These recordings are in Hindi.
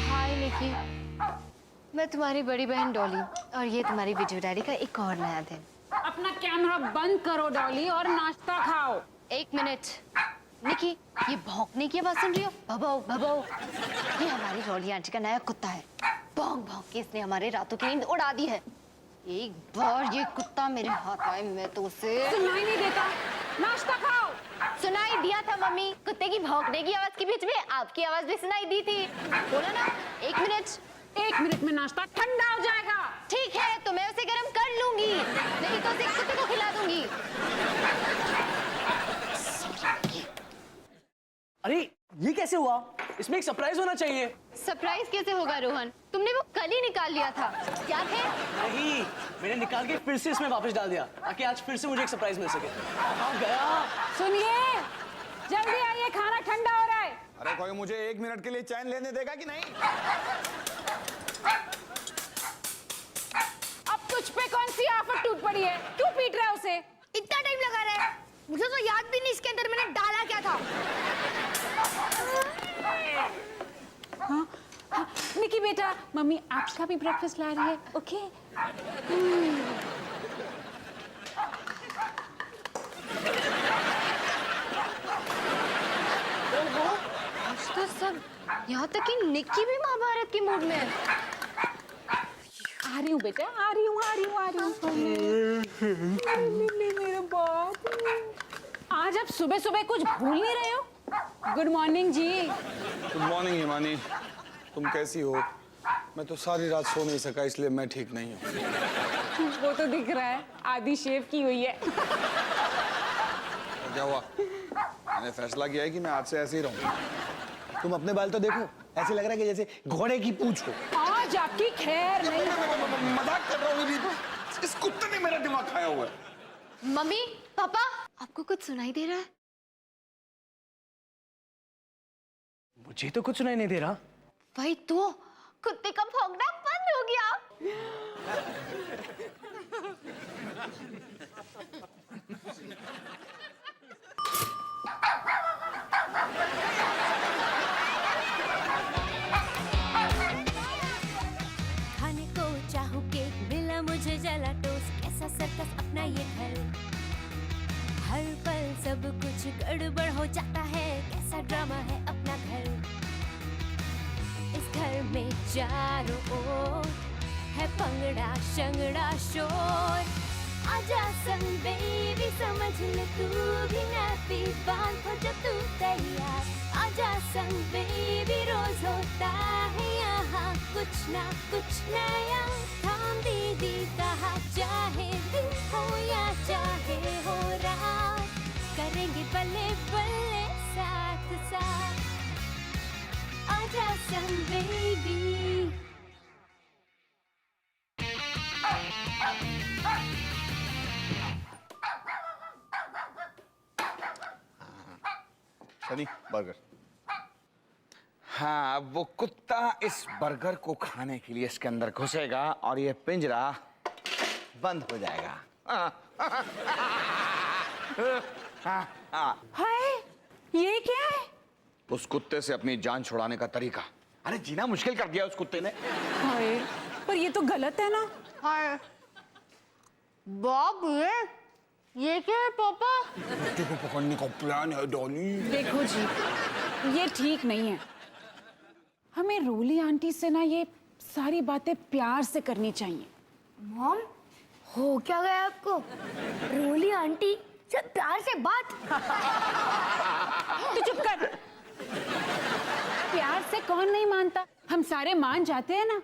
हाय निकी, मैं तुम्हारी बड़ी बहन डॉली और ये तुम्हारी वीडियो डायरी का एक और नया दिन। अपना कैमरा बंद करो डॉली और नाश्ता खाओ। 1 मिनट निकी, ये भौंकने की आवाज सुन रही हो? भभो भभो, ये हमारी डॉली आंटी का नया कुत्ता है। भौंक भौंक के इसने हमारे रातों की नींद उड़ा दी है। एक बार ये कुत्ता मेरे हाथ आए मैं तो उसे सुनाई नहीं देता, नाश्ता खाओ। सुनाई दिया था मम्मी, कुत्ते की भौंकने की आवाज के बीच में आपकी आवाज भी सुनाई दी थी। बोला ना 1 मिनट। 1 मिनट में नाश्ता ठंडा हो जाएगा। ठीक है, तो मैं उसे गर्म कर लूंगी, नहीं तो उसे कुत्ते को खिला दूंगी। अरे ये कैसे हुआ? इसमें एक सरप्राइज होना चाहिए। सरप्राइज कैसे होगा रोहन? तुमने वो कल ही निकाल लिया था। क्या है? नहीं, मैंने निकाल के फिर से इसमें वापस डाल दिया ताकि आज फिर से मुझे एक सरप्राइज मिल सके। कहाँ गया? सुनिए, जल्दी आइए, खाना ठंडा हो रहा है। अरे कोई मुझे 1 मिनट के लिए चैन लेने देगा कि नहीं? अब तुझ पे कौन सी आफत टूट पड़ी है? क्यों पीट रहा है उसे? इतना टाइम लगा रहा है, मुझे तो याद भी नहीं इसके अंदर मैंने डाला क्या था। हाँ, हाँ, निकी बेटा, मम्मी आपका भी ब्रेकफास्ट ला रही है, ओके? आज तो सब, यहाँ तक कि निक्की भी महाभारत के मूड में है। आ रही हूँ बेटा, आ रही हूँ। मेरा बाप, आज आप सुबह सुबह कुछ भूल नहीं रहे हो? गुड मॉर्निंग जी। गुड मॉर्निंग हिमानी, तुम कैसी हो? मैं तो सारी रात सो नहीं सका इसलिए मैं ठीक नहीं हूँ। वो तो दिख रहा है, आधी शेव की हुई है। क्या हुआ? मैंने फैसला किया है कि मैं आज से ऐसे ही रहूँ। तुम अपने बाल तो देखो, ऐसे लग रहा है कि जैसे घोड़े की पूंछ हो। आज आपकी खैर नहीं। मजाक कर रहा हूँ, इस कुत्ते ने मेरा दिमाग खाया हुआ है। मम्मी पापा, आपको कुछ सुनाई दे रहा है? मुझे तो कुछ सुनाई नहीं दे रहा। भाई तो कुत्ते का भौंकना बंद हो गया। खाने को चाहूं केक, मिला मुझे जला टोस्ट, कैसा सर्कस अपना ये घर। हर पल सब कुछ गड़बड़ हो जाता है, कैसा ड्रामा है अपना घर। इस घर में चारों ओर है पंगड़ा शंगड़ा शोर। आजा संग बेबी, समझ ले तू भी नापी, बांध हो जब तू तैयार। आजा संग बेबी, रोज होता है यहाँ कुछ ना कुछ नया। थाम दीदी कहा, चाहे दिन हो या चाहे हो रात, करेंगे बल्ले बल्ले साथ साथ। आजा संग बेबी। सनी, बर्गर। हाँ, अब वो कुत्ता इस बर्गर को खाने के लिए इसके अंदर घुसेगा और ये पिंजरा बंद हो जाएगा। हाय, ये क्या है? उस कुत्ते से अपनी जान छुड़ाने का तरीका। अरे जीना मुश्किल कर दिया उस कुत्ते ने। हाय, पर ये तो गलत है ना। हाय बाप रे, ये क्या है पापा? कुत्ते को पकड़ने का प्लान है डॉली। देखो जी, ये ठीक नहीं है। हमें रोली आंटी से ना ये सारी बातें प्यार से करनी चाहिए। मॉम, हो क्या गया आपको? रोली आंटी से प्यार से बात? तो चुप कर। प्यार से कौन नहीं मानता, हम सारे मान जाते हैं ना।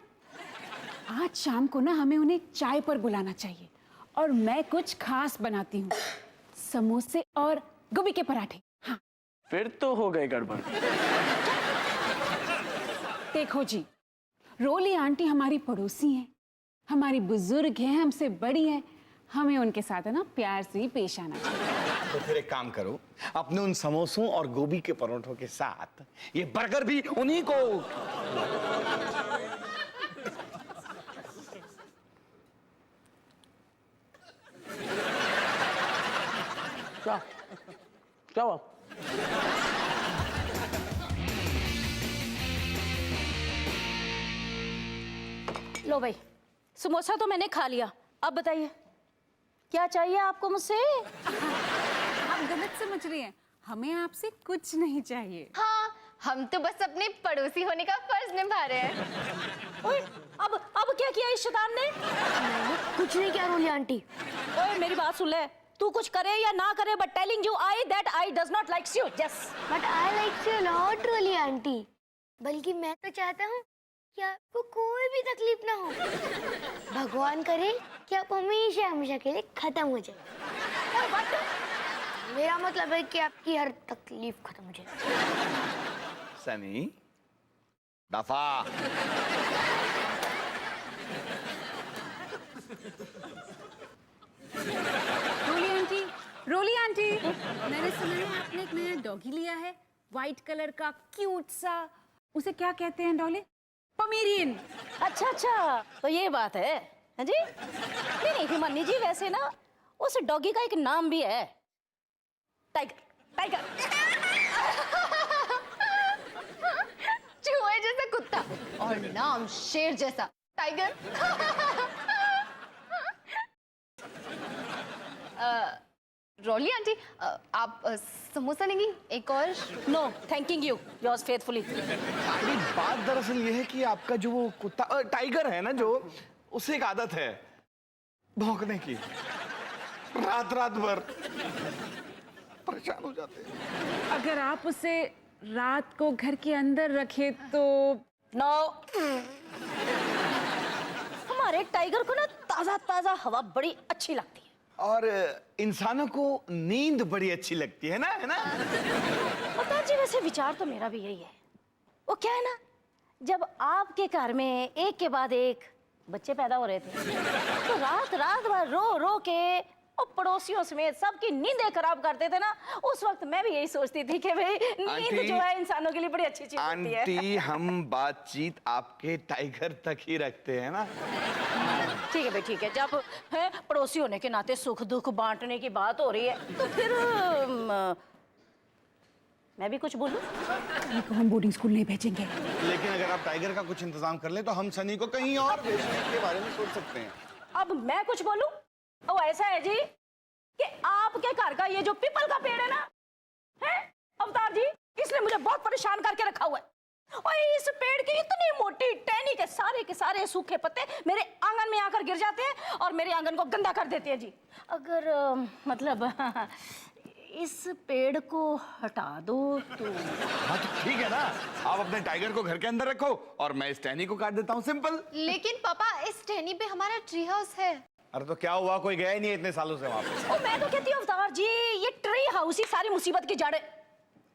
आज शाम को ना हमें उन्हें चाय पर बुलाना चाहिए और मैं कुछ खास बनाती हूँ, समोसे और गोभी के पराठे। हाँ, फिर तो हो गए गड़बड़। देखो जी, रोली आंटी हमारी पड़ोसी हैं, हमारी बुजुर्ग हैं, हमसे बड़ी हैं, हमें उनके साथ है ना प्यार से ही पेश आना चाहिए। तो फिर एक काम करो, अपने उन समोसों और गोभी के परोठों के साथ ये बर्गर भी उन्हीं को। क्या क्या हुआ? लो भाई, समोसा तो मैंने खा लिया, अब बताइए क्या चाहिए आपको मुझसे? आप गलत समझ रही हैं, हमें आपसे कुछ नहीं चाहिए। हाँ, हम तो बस अपने पड़ोसी होने का फर्ज निभा रहे हैं। ओए, अब क्या किया इस शैतान ने? कुछ नहीं किया रोली आंटी। ओए मेरी बात सुन ले, तू कुछ करे या ना करे, but telling you I that I does not likes you. Yes, but I like you not Roli aunty. बल्कि मैं तो चाहता हूँ कि आपको कोई भी तकलीफ ना हो। भगवान करे कि आप हमेशा हमेशा के लिए खत्म हो जाए। मेरा मतलब है कि आपकी हर तकलीफ खत्म हो जाए। सनी दफा। रोली आंटी, मैंने सुना है आपने एक नया डॉगी लिया है, व्हाइट कलर का क्यूट सा, उसे क्या कहते हैं डॉली? पमेरियन। अच्छा, तो ये बात है जी। नहीं हिमानी जी, वैसे ना उस डॉगी का एक नाम भी है, टाइगर। टाइगर। चूहे जैसा कुत्ता और नाम शेर जैसा, टाइगर। रोली आंटी, आप समोसा लेंगी? एक और? No thanking you, yours faithfully. अरे बात दरअसल ये है कि आपका जो वो कुत्ता टाइगर है ना, जो उसे एक आदत है भौंकने की, रात रात भर परेशान हो जाते हैं। अगर आप उसे रात को घर के अंदर रखे तो? नो, हमारे टाइगर को ना ताजा ताजा हवा बड़ी अच्छी लगती है, और इंसानों को नींद बड़ी अच्छी लगती है ना, पता जी। वैसे विचार तो मेरा भी यही है। वो क्या है ना, जब आपके घर में एक के बाद एक बच्चे पैदा हो रहे थे, तो रात रात भर रो रो के और पड़ोसियों समेत सबकी नींदें खराब करते थे ना, उस वक्त मैं भी यही सोचती थी कि भाई नींद जो है इंसानों के लिए बड़ी अच्छी चीज होती है। आंटी, हम बातचीत आपके टाइगर तक ही रखते हैं ना। ठीक है भाई, ठीक है। जब है पड़ोसी होने के नाते सुख दुख बांटने की बात हो रही है, तो फिर मैं भी कुछ बोलूं? को हम बोर्डिंग स्कूल नहीं भेजेंगे। लेकिन अगर आप टाइगर का कुछ इंतजाम कर ले तो हम सनी को कहीं और भेजने के बारे में सोच सकते हैं। अब मैं कुछ बोलूं? ओ ऐसा है जी कि आपके घर का ये जो पीपल का पेड़ है ना, है अवतार जी, इसने मुझे बहुत परेशान करके रखा हुआ है। और इस पेड़ की इतनी मोटी टहनी के सारे सूखे पत्ते मेरे आंगन में आकर गिर जाते हैं और मेरे आंगन को गंदा कर देते हैं जी। अगर मतलब इस पेड़ को हटा दो तो? हाँ तो ठीक है ना, आप अपने टाइगर को घर के अंदर रखो और मैं इस टहनी को काट देता हूँ, सिंपल। लेकिन पापा, इस टहनी पे हमारा ट्री हाउस है। अरे तो क्या हुआ, कोई गया ही नहीं इतने सालों से वहां पे। ओ मैं तो कहती हूँ अवतार जी, ये ट्री हाउस ही सारी मुसीबत की जड़ है।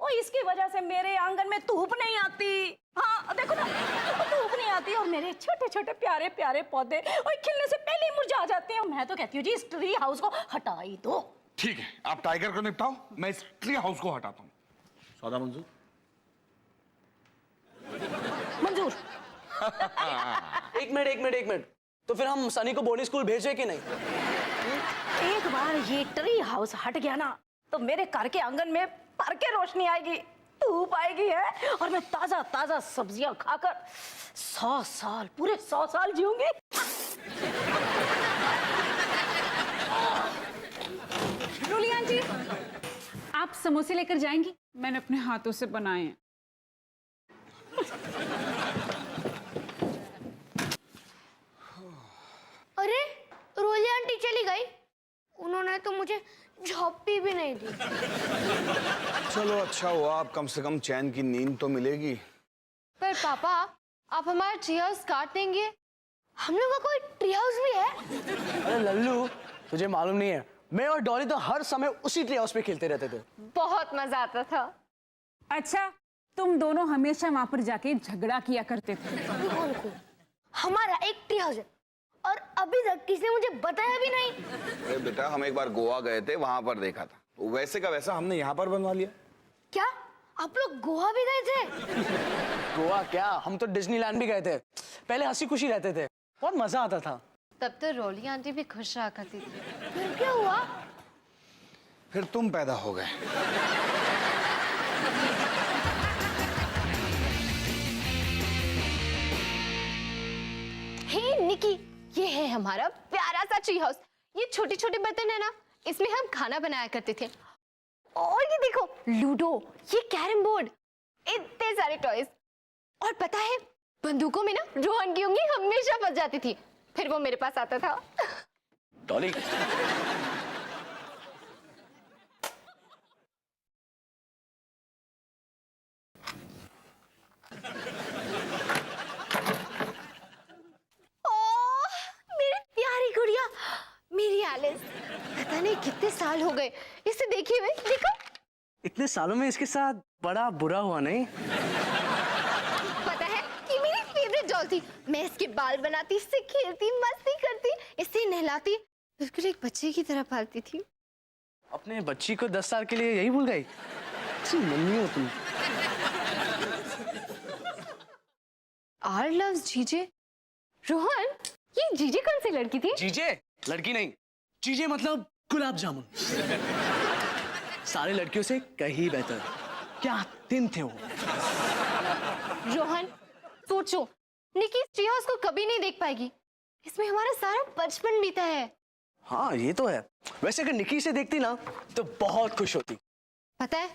ओ इसकी वजह से मेरे आंगन में धूप नहीं आती। हाँ देखो ना, धूप नहीं आती और मेरे छोटे छोटे प्यारे प्यारे पौधे और खिलने से पहले ही मुरझा जाते हैं। मैं तो कहती हूँ जी, इस ट्री हाउस को हटा ही दो। ठीक है, आप टाइगर को निपटाओ, मैं इस ट्री हाउस को हटाता हूँ। सौदा मंजूर? मंजूर। एक मिनट, तो फिर हम सनी को बोर्डिंग स्कूल भेजे कि नहीं? एक बार ये ट्री हाउस हट गया ना, तो मेरे घर के आंगन में भर के रोशनी आएगी, धूप आएगी है, और मैं ताजा ताजा सब्जियां खाकर 100 साल, पूरे 100 साल जीऊंगी। रोली आंटी, आप समोसे लेकर जाएंगी? मैंने अपने हाथों से बनाए हैं। अरे रोली आंटी चली गई, उन्होंने तो मुझे झोंपी भी नहीं दी। चलो अच्छा हुआ, आप कम से कम चैन की नींद तो मिलेगी। पर पापा, आप हमारा ट्री हाउस काट देंगे? हम लोग का कोई ट्री हाउस भी है? अरे लल्लू, तुझे मालूम नहीं है, मैं और डॉली तो हर समय उसी ट्री हाउस पे खेलते रहते थे। बहुत मजा आता था। अच्छा, तुम दोनों हमेशा वहां पर जाके झगड़ा किया करते थे। हमारा एक ट्री हाउस है और अभी तक किसी ने मुझे बताया भी नहीं। अरे बेटा, हम एक बार गोवा गए थे, वहां पर देखा था, तो वैसे का वैसा हमने यहाँ पर बनवा लिया। क्या आप लोग गोवा भी गए थे? गोवा क्या, हम तो डिज्नीलैंड भी गए थे। पहले हंसी खुशी रहते थे, बहुत मजा आता था। तब तो रोली आंटी भी खुश रहा करती थी। फिर क्या हुआ? फिर तुम पैदा हो गए। हे हमारा प्यारा सा ट्री हाउस। ये छोटे छोटे बर्तन है ना, इसमें हम खाना बनाया करते थे। और ये देखो लूडो, ये कैरम बोर्ड, इतने सारे टॉयज। और पता है बंदूकों में ना रोहन की उंगली हमेशा फंस जाती थी, फिर वो मेरे पास आता था। डॉली मेरी प्यारी गुड़िया, मेरी एलिस। पता नहीं कितने साल हो गए इसे देखे हुए। देखो इतने सालों में इसके साथ बड़ा बुरा हुआ नहीं? पता है कि मेरी फेवरेट डॉल थी। मैं इसके बाल बनाती, इससे खेलती, मस्ती करती, इसे नहलाती, बिल्कुल एक बच्चे की तरह पालती थी। अपने बच्ची को 10 साल के लिए यही भूल गई? मम्मी हो तुम। आर लव्स जीजे। रोहन, ये जीजे कौन सी लड़की थी? जीजे लड़की नहीं, जीजे मतलब गुलाब जामुन। सारी लड़कियों से कहीं बेहतर। क्या दिन थे वो। रोहन सोचो, निकी इस ट्री हाउस को कभी नहीं देख पाएगी। इसमें हमारा सारा बचपन बीता है। हाँ ये तो है। वैसे अगर निकी से देखती ना तो बहुत खुश होती। पता है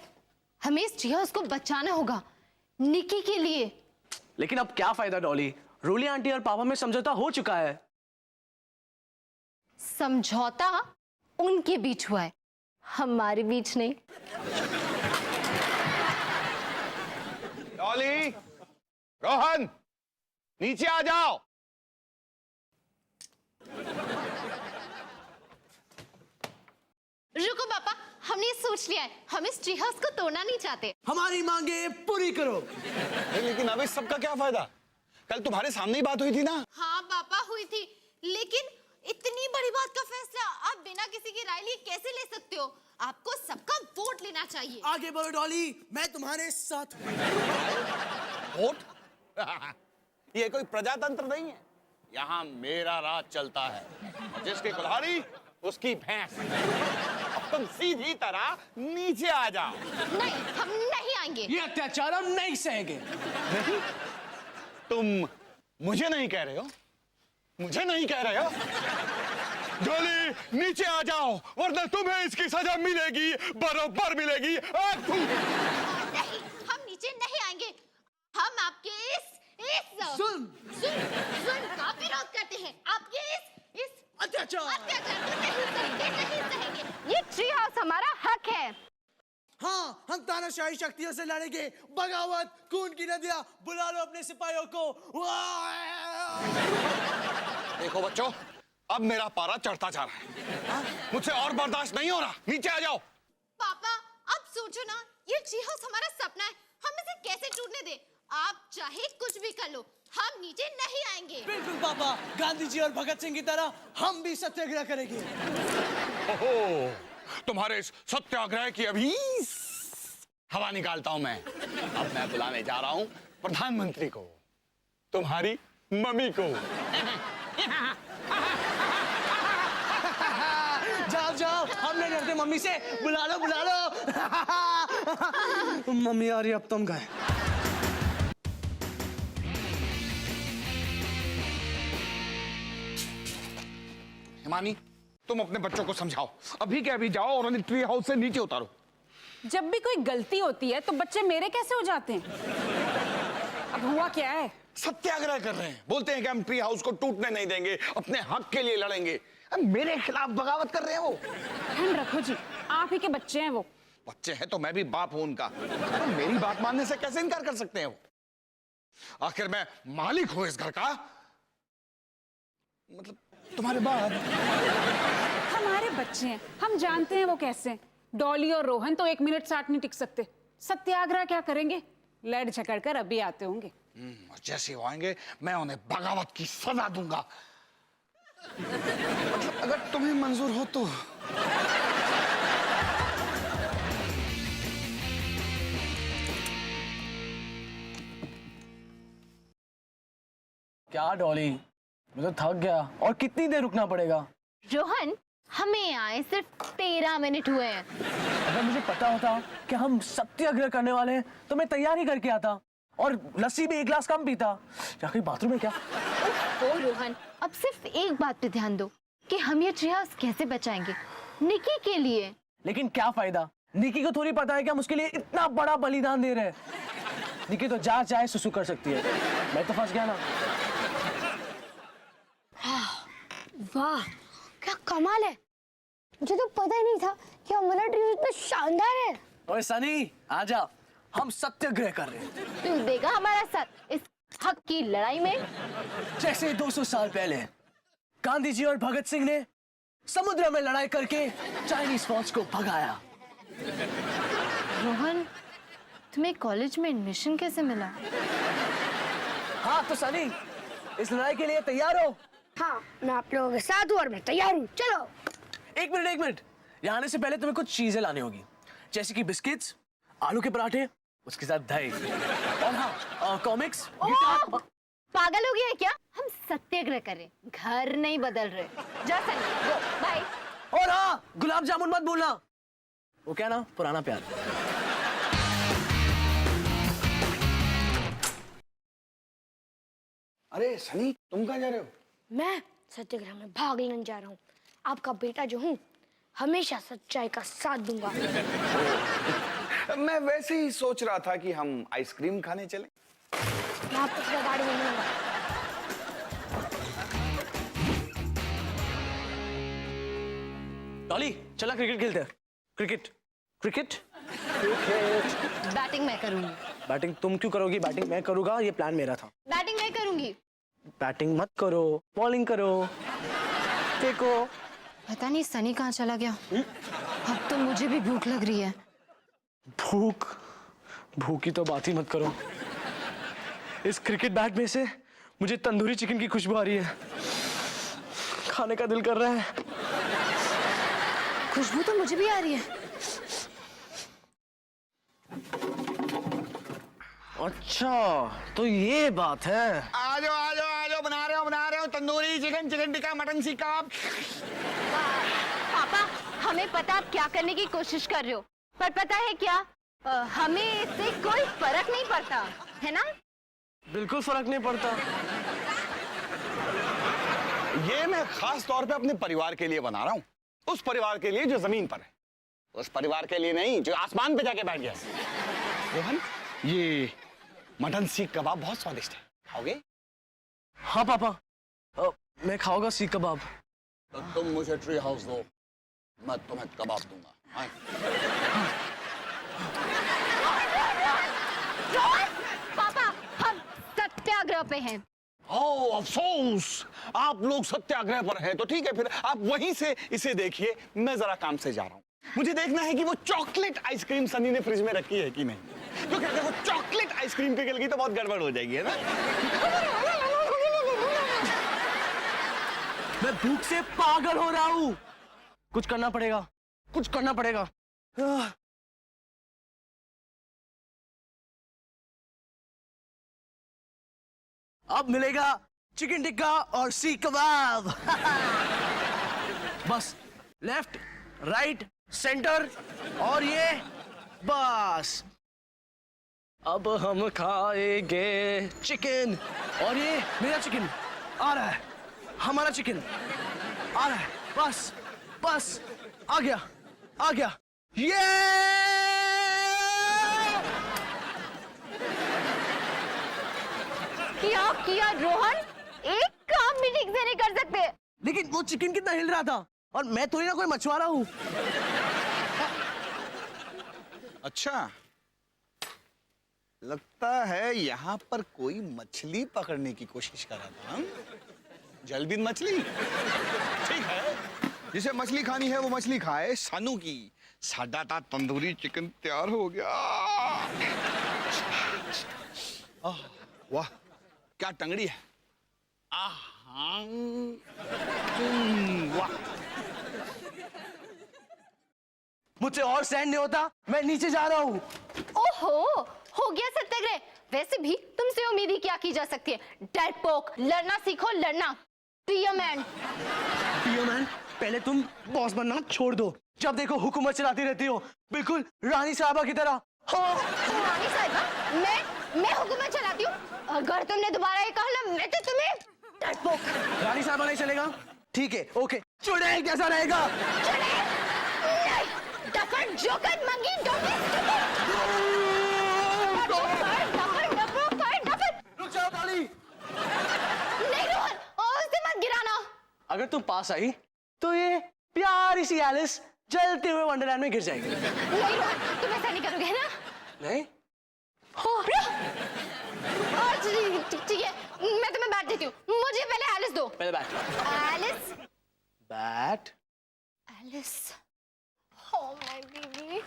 हमें इस ट्री हाउस को बचाना होगा, निकी के लिए। लेकिन अब क्या फायदा डॉली, रूली आंटी और पापा में समझौता हो चुका है। समझौता उनके बीच हुआ है, हमारे बीच नहीं। डॉली, रोहन, नीचे आ जाओ। रुको पापा, हमने सोच लिया है, हम इस ट्री हाउस को तोड़ना नहीं चाहते। हमारी मांगे पूरी करो। लेकिन अब इस सबका क्या फायदा? कल तुम्हारे सामने ही बात हुई थी ना। हाँ पापा हुई थी, लेकिन इतनी बड़ी बात का फैसला आप बिना किसी की राय लिए कैसे ले सकते हो? आपको सबका वोट लेना चाहिए। आगे बढ़ो डॉली, मैं तुम्हारे साथ हूं। वोट? ये कोई प्रजातंत्र नहीं है, यहाँ मेरा राज चलता है। और जिसकी कुल्हाड़ी उसकी भैंस। अब तुम सीधी तरह नीचे आ जाओ। नहीं, हम नहीं आएंगे। ये अत्याचार हम नहीं सहेंगे। नहीं? तुम मुझे नहीं कह रहे हो? मुझे नहीं कह रहे हो? डॉली नीचे आ जाओ, वरना तुम्हें इसकी सजा मिलेगी, बराबर मिलेगी। नहीं, हम नीचे नहीं आएंगे। हम आपके इस जुल्म का विरोध करते हैं। आपके इस अत्याचार को नहीं सहेंगे। ये ट्री हाउस हमारा हक है। हाँ, हम तानाशाही शक्तियों से लड़ेंगे। बगावत, खून की नदियां, बुला लो अपने सिपाहियों को। देखो बच्चों, अब मेरा पारा चढ़ता जा रहा है। मुझसे और बर्दाश्त नहीं हो रहा। नीचे आ जाओ। पापा अब सोचो ना, ये ट्री हाउस हमारा सपना है, हम इसे कैसे टूटने दे? आप चाहे कुछ भी कर लो, हम नीचे नहीं आएंगे। बिल्कुल पापा, गांधी जी और भगत सिंह की तरह हम भी सत्याग्रह करेंगे। ओहो, तुम्हारे इस सत्याग्रह की अभी हवा निकालता हूं मैं। अब मैं बुलाने जा रहा हूं प्रधानमंत्री को, तुम्हारी मम्मी को। जाओ जाओ, हम नहीं डरते मम्मी से। बुला लो बुला लो। मम्मी आ रही, अब तुम गए। हिमानी, तुम अपने बच्चों को समझाओ, अभी के अभी जाओ और उन्हें ट्री हाउस से नीचे उतारो। जब भी कोई गलती होती है तो बच्चे मेरे कैसे हो जाते हैं? अब हुआ क्या है? सत्याग्रह कर रहे हैं, बोलते हैं कि हम ट्री हाउस को टूटने नहीं देंगे, अपने हक के लिए लड़ेंगे। अब मेरे खिलाफ बगावत कर रहे हैं वो। ध्यान रखो जी, आप ही के बच्चे हैं वो। बच्चे हैं तो मैं भी बाप हूं उनका। अरे मेरी बात मानने से कैसे इनकार कर सकते हैं वो? आखिर मैं मालिक हूं इस घर का, मतलब तुम्हारे बाद। हमारे बच्चे हैं, हम जानते हैं वो कैसे। डॉली और रोहन तो 1 मिनट 60 नहीं टिक सकते। सत्याग्रह क्या करेंगे? लड़ झगड़ कर अभी आते होंगे। जैसे वो आएंगे मैं उन्हें बगावत की सजा दूंगा। मतलब अगर तुम्हें मंजूर हो तो। क्या डॉली, मैं तो थक गया। और कितनी देर रुकना पड़ेगा? रोहन, हमें आए सिर्फ 13 मिनट हुए हैं। अगर मुझे पता होता कि हम सत्याग्रह करने वाले हैं तो मैं तैयारी करके आता और लस्सी भी 1 गिलास कम पीता। या कहीं बाथरूम में क्या? ओ रोहन, अब सिर्फ एक बात पे ध्यान दो कि हम ये ट्री हाउस कैसे बचाएंगे निकी के लिए। लेकिन क्या फायदा, निकी को थोड़ी पता है कि हम उसके लिए इतना बड़ा बलिदान दे रहे हैं। निकी तो जहाँ चाहे सुसु कर सकती है, मैं तो फंस गया ना। वाह क्या कमाल है, मुझे तो पता ही नहीं था कि हमारा ट्री इतना शानदार है। ओए सनी आजा, हम सत्याग्रह कर रहे हैं। तू देगा हमारा साथ इस हक की लड़ाई में। जैसे 200 साल पहले गांधी जी और भगत सिंह ने समुद्र में लड़ाई करके चाइनीज फौज को भगाया। रोहन, तुम्हें कॉलेज में एडमिशन कैसे मिला? हाँ तो सनी, इस लड़ाई के लिए तैयार हो? हाँ मैं आप लोगों के साथ हूँ और मैं तैयार हूँ। चलो। एक मिनट, यहाँ आने से पहले तुम्हें कुछ चीजें लानी होगी, जैसे कि बिस्किट्स, आलू के पराठे, उसके साथ दही, और हाँ कॉमिक्स। पागल हो गया है क्या? हम सत्याग्रह कर रहे, घर नहीं बदल रहे। जा सनी, बाय। और हाँ गुलाब जामुन मत भूलना, वो क्या ना, पुराना प्यार। अरे सनी, तुम कहाँ जा रहे हो? मैं सत्याग्रह में भाग लेने जा रहा हूँ। आपका बेटा जो हूँ हमेशा सच्चाई का साथ दूंगा। मैं वैसे ही सोच रहा था कि हम आइसक्रीम खाने चलें। मैं आपको सीधा गाड़ी में मिलूंगा। डॉली चला क्रिकेट खेलते हैं। क्रिकेट। बैटिंग मैं करूंगी। बैटिंग तुम क्यों करोगी? बैटिंग मैं करूंगा, ये प्लान मेरा था। बैटिंग मैं करूंगी। बैटिंग मत करो, बॉलिंग करो। देखो पता नहीं सनी कहाँ चला गया। अब तो मुझे भी भूख लग रही है। भूख की तो बात ही मत करो। इस क्रिकेट बैट में से मुझे तंदूरी चिकन की खुशबू आ रही है, खाने का दिल कर रहा है। खुशबू तो मुझे भी आ रही है। अच्छा तो ये बात है। आ जाओ, बना रहे हो tandoori chicken, chicken tikka, mutton सीख कबाब। पापा, हमें पता आप क्या करने की कोशिश कर रहे हो, पर पता है क्या, हमें इससे कोई फर्क नहीं पड़ता, है ना? बिल्कुल फर्क नहीं पड़ता। ये मैं खास तौर पे अपने परिवार के लिए बना रहा हूँ, उस परिवार के लिए जो जमीन पर है, उस परिवार के लिए नहीं जो आसमान पे जाके बैठ गया। रोहन, ये मटन सीख कबाब बहुत स्वादिष्ट है, खाओगे? हाँ पापा, मैं खाऊंगा सीख कबाब। तो तुम मुझे ट्री हाउस दो, मैं तुम्हें कबाब दूंगा। पापा, हम सत्याग्रह पे हैं। ओह अफसोस, आप लोग सत्याग्रह पर हैं, तो ठीक है फिर आप वहीं से इसे देखिए, मैं जरा काम से जा रहा हूँ। मुझे देखना है कि वो चॉकलेट आइसक्रीम सनी ने फ्रिज में रखी है कि नहीं, क्योंकि अगर वो चॉकलेट आइसक्रीम पिघल गई तो बहुत गड़बड़ हो जाएगी, है ना? मैं भूख से पागल हो रहा हूँ, कुछ करना पड़ेगा। अब मिलेगा चिकन टिक्का और सीख कबाब। बस लेफ्ट, राइट, सेंटर और ये बस। अब हम खाएंगे चिकन, और ये मेरा चिकन आ रहा है, हमारा चिकन आ रहा है। बस आ गया। ये क्या किया रोहन? एक काम भी ठीक से नहीं कर सकते। लेकिन वो चिकन कितना हिल रहा था, और मैं थोड़ी ना कोई मछुआरा हूँ। अच्छा, लगता है यहाँ पर कोई मछली पकड़ने की कोशिश कर रहा था। जलबिन मछली, ठीक है, जिसे मछली खानी है वो मछली खाए। सानू की साडा ता तंदूरी चिकन तैयार हो गया। वाह क्या टंगड़ी है। वाह, मुझसे और सहन नहीं होता, मैं नीचे जा रहा हूँ। ओहो, हो गया सत्याग्रह। वैसे भी तुमसे उम्मीद ही क्या की जा सकती है? डरपोक, लड़ना सीखो, लड़ना। पियरमैन, पहले तुम बॉस बनना छोड़ दो। जब देखो हुकूमत चलाती रहती हो, बिल्कुल रानी साहबा की तरह। हाँ। रानी साहिबा, मैं हुकूमत चलाती हूँ? अगर तुमने दोबारा ये कहा ना, मैं तो तुम्हें रानी साहब नहीं चलेगा? ठीक है, ओके। चुड़ैल कैसा रहेगा? डफर जोकर मंगी डोंगी रुक जाओ ताली। नहीं रोहन, उससे मत गिराना। अगर तुम पास आई तो ये प्यारी सी एलिस जलते हुए वंडरलैंड में गिर जाएगी। नहीं रोहन, तुम ऐसा नहीं करोगे है ना? नहीं? ठीक है, मैं तुम्हें बैट देती हूँ। मुझे पहले एलिस दो। पहले bat. Alice. Bat. Alice. Oh my baby.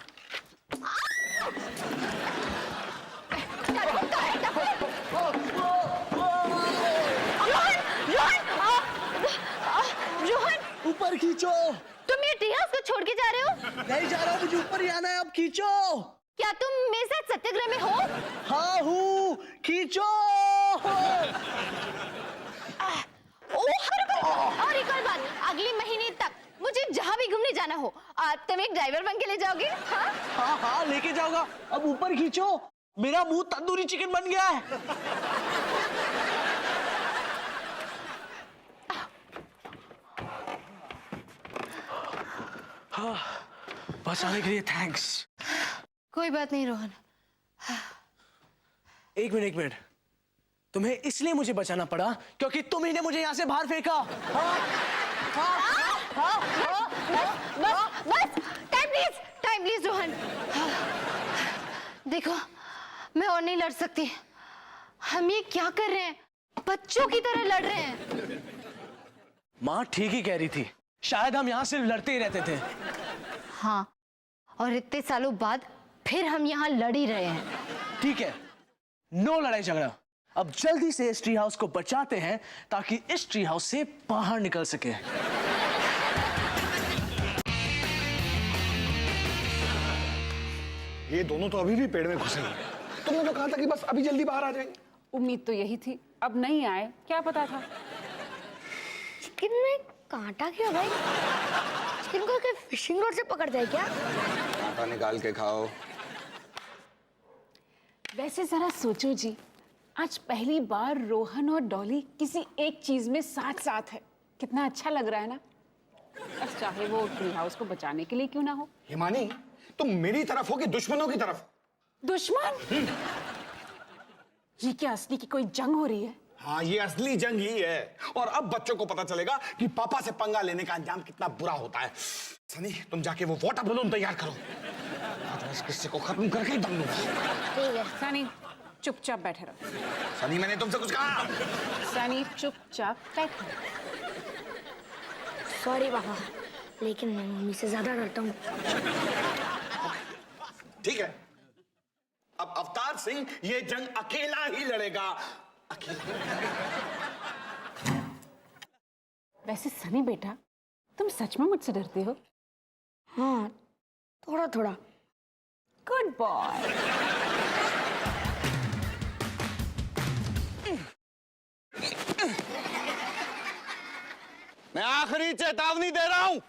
Rohan, ऊपर खींचो। तुम ये ट्री हाउस को छोड़ के जा रहे हो? नहीं जा रहा हूँ, मुझे ऊपर ही आना है, अब खींचो। क्या तुम मेरे साथ सत्याग्रह में हो? हाँ हूँ, खींचो। और एक और बात, अगले महीने तक मुझे जहाँ भी घूमने जाना हो, तुम एक ड्राइवर बन के ले जाओगे? हाँ? हाँ हाँ लेके जाऊंगा। अब ऊपर खींचो, मेरा मुंह तंदूरी चिकन बन गया है। हाँ, बचाने के लिए थैंक्स। कोई बात नहीं रोहन। एक मिनट, तुम्हें इसलिए मुझे बचाना पड़ा क्योंकि तुम ही ने मुझे यहाँ से बाहर फेंका। बस टाइम प्लीज रोहन। देखो, मैं और नहीं लड़ सकती। हम ये क्या कर रहे हैं? बच्चों की तरह लड़ रहे हैं। माँ ठीक ही कह रही थी, शायद हम यहाँ सिर्फ लड़ते ही रहते थे। हाँ, और इतने सालों बाद फिर हम यहाँ लड़ ही रहे हैं। ठीक है, नो लड़ाई झगड़ा। अब जल्दी से इस ट्री हाउस को बचाते हैं ताकि इस ट्री हाउस से बाहर निकल सके। ये दोनों तो अभी भी पेड़ में घुसे हुए हैं। तुमने तो कहा था कि बस अभी जल्दी बाहर आ जाएंगे। उम्मीद तो यही थी, अब नहीं आए, क्या पता था। चिकन में कांटा क्यों भाई? चिकन को क्या फिशिंग रॉड से पकड़ता है क्या? कांटा निकाल के खाओ। वैसे जरा सोचो जी, आज पहली बार रोहन और डॉली किसी एक चीज में साथ साथ है। कितना अच्छा लग रहा है ना? बस चाहे वो ट्री हाउस को बचाने के लिए क्यों ना हो। हिमानी, तुम मेरी तरफ हो कि दुश्मनों की तरफ? दुश्मन? ये क्या असली की कोई जंग हो रही है? हाँ, ये असली जंग ही है। और अब बच्चों को पता चलेगा कि पापा से पंगा लेने का अंजाम कितना बुरा होता है। सनी, तुम जाके वो वाटर बलून तैयार करो। आज इस किस्से को खत्म करके ही दम लूंगा। ठीक है। सनी, चुपचाप बैठे रहो। सनी, मैंने तुमसे कुछ कहा? सनी, चुपचाप बैठो। सॉरी पापा, लेकिन मैं मम्मी से ज्यादा डरता हूँ। ठीक है, अब अवतार सिंह ये जंग अकेला ही लड़ेगा। अकेला। वैसे सनी बेटा, तुम सच में मुझसे डरते हो? हाँ, थोड़ा थोड़ा। Good boy. मैं आखिरी चेतावनी दे रहा हूं,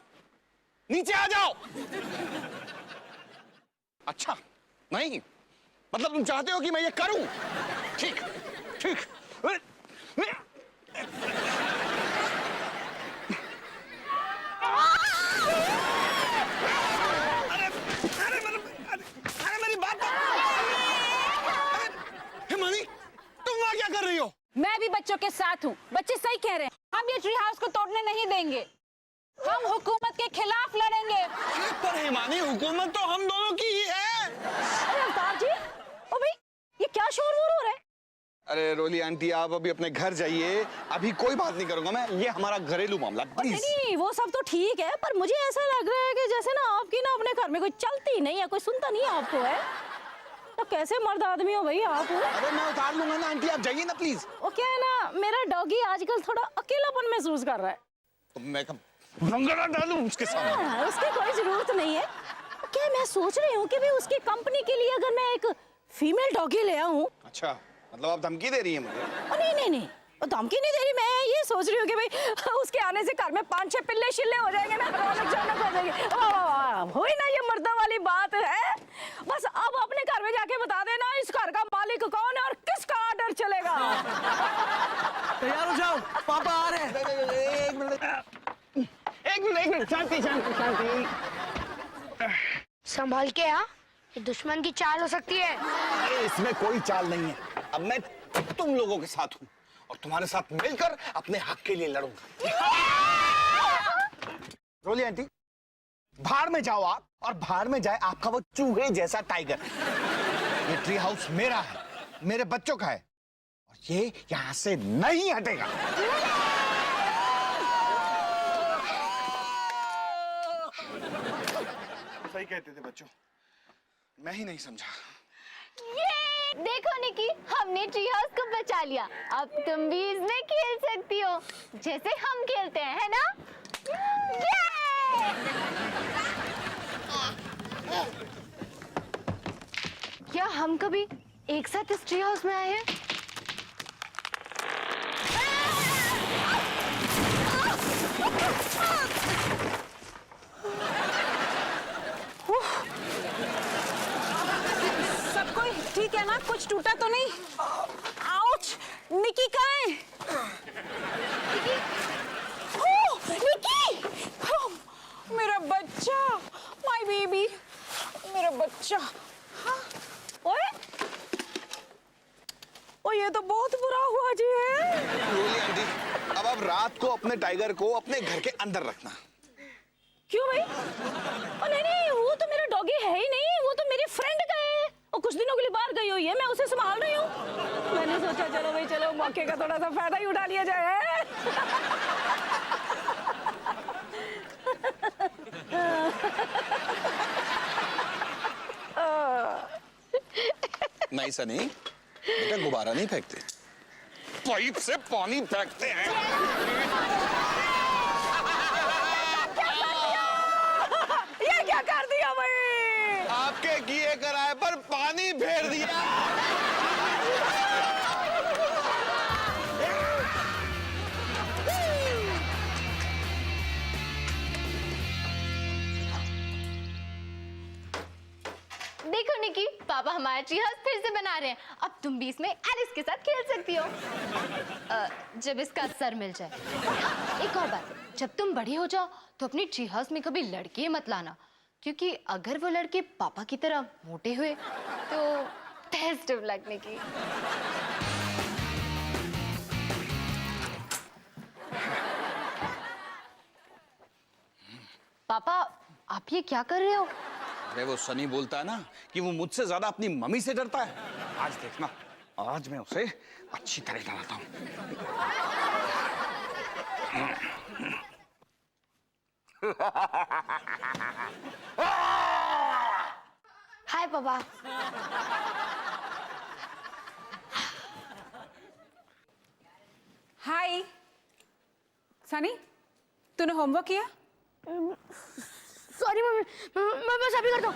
नीचे आ जाओ। अच्छा, नहीं मतलब तुम चाहते हो कि मैं ये करूं? ठीक ठीक। अरे मेरी बात हिमानी, तुम वहां क्या कर रही हो? मैं भी बच्चों के साथ हूँ। बच्चे सही कह रहे हैं, हम ये ट्री हाउस को तोड़ने नहीं देंगे। हम हुकूमत के खिलाफ लड़ेंगे। पर हिमानी, हुकूमत तो हम दोनों की ही है। अरे अवतार जी, ओ भाई, ये क्या शोर-वोर हो रहा है? अरे रोली आंटी, आप अभी अपने घर जाइए, अभी कोई बात नहीं करूंगा मैं। ये हमारा घरेलू मामला, प्लीज। नहीं, वो सब तो ठीक है, पर मुझे ऐसा लग रहा है कि जैसे ना आपकी ना अपने घर में कोई चलती नहीं है, कोई सुनता नहीं है आपको, है? तो कैसे मर्द आदमी हो भाई आप? अरे मैं उतार लूंगा ना आंटी, आप जाइए ना प्लीज। वो क्या है ना, मेरा डॉगी आजकल थोड़ा अकेलापन महसूस कर रहा है। तो मैं कब रंगना डालूं उसके सामने? हाँ, उसकी कोई जरूरत नहीं है। क्या मैं सोच रही हूँ कि भाई उसकी कंपनी के लिए अगर मैं एक फीमेल डॉगी ले आऊं। अच्छा, मतलब आप धमकी दे रही हैं मुझे? नहीं, वो धमकी नहीं दे रही। मैं ये सोच रही हूँ कि भाई उसके आने से घर में 5-6 पिल्ले शिल्ले हो जाएंगे ना, रौनक हो जाएगी। हो ही ना, ये मर्दा वाली बात है। बस अब अपने घर में जाके बता देना इस घर का मालिक कौन है और किसका ऑर्डर चलेगा। तैयार हो जाओ, पापा आ रहे हैं। एक मिनट शांति शांति शांति। संभाल के हाँ, ये दुश्मन की चाल हो सकती है। अरे इसमें कोई चाल नहीं है। अब मैं तुम लोगों के साथ हूँ और तुम्हारे साथ मिलकर अपने हक के लिए लड़ूंगा। रोली आंटी, भाड़ में जाओ आप, और भाड़ में जाए आपका वो चूहे जैसा टाइगर। ये ट्री हाउस मेरा है, मेरे बच्चों का है, और ये यहां से नहीं हटेगा। सही कहते थे बच्चों, मैं ही नहीं समझा। ये देखो निकी, हमने ट्री हाउस को बचा लिया। अब तुम भी इसमें खेल सकती हो जैसे हम खेलते हैं, है ना? क्या हम कभी एक साथ इस ट्री हाउस में आए हैं? सब कोई ठीक है ना? कुछ टूटा तो नहीं? आउच! निकी कहाँ है? निकी! मेरा बच्चा, माय बेबी, मेरा बच्चा। हाँ? ओए, ओ ये तो बहुत बुरा हुआ जी है। रोली आंटी, अब आप रात को अपने टाइगर को अपने घर के अंदर रखना। क्यों भाई? ओ नहीं नहीं, वो तो मेरा डॉगी है ही नहीं, वो तो मेरी फ्रेंड का है। वो कुछ दिनों के लिए बाहर गई हुई है, मैं उसे संभाल रही हूँ। मैंने सोचा चलो भाई, चलो मौके का थोड़ा सा फायदा ही उठा लिया जाए। नहीं सनी, बेटा गुब्बारा नहीं फेंकते, पाइप से पानी फेंकते हैं। ये क्या कर दिया भाई? आपके किए कराए पर पानी फेर दिया। देखो निकी, पापा हमारा ट्री हाउस फिर से बना रहे हैं। अब तुम भी इसमें एलिस के साथ खेल सकती हो, जब इसका सर मिल जाए। हाँ, एक और बात, जब तुम बड़ी हो जाओ तो अपनी ट्री हाउस में कभी लड़के मत लाना, क्योंकि अगर वो लड़के पापा की तरह मोटे हुए तो बेस्ट ऑफ लक निकी। पापा, आप ये क्या कर रहे हो? अरे वो सनी बोलता है ना कि वो मुझसे ज्यादा अपनी मम्मी से डरता है। आज देखना, आज मैं उसे अच्छी तरह डराता हूँ। हाय पापा। हाय सनी, तूने होमवर्क किया? सॉरी मम्मी, मैं बस अभी करता हूँ।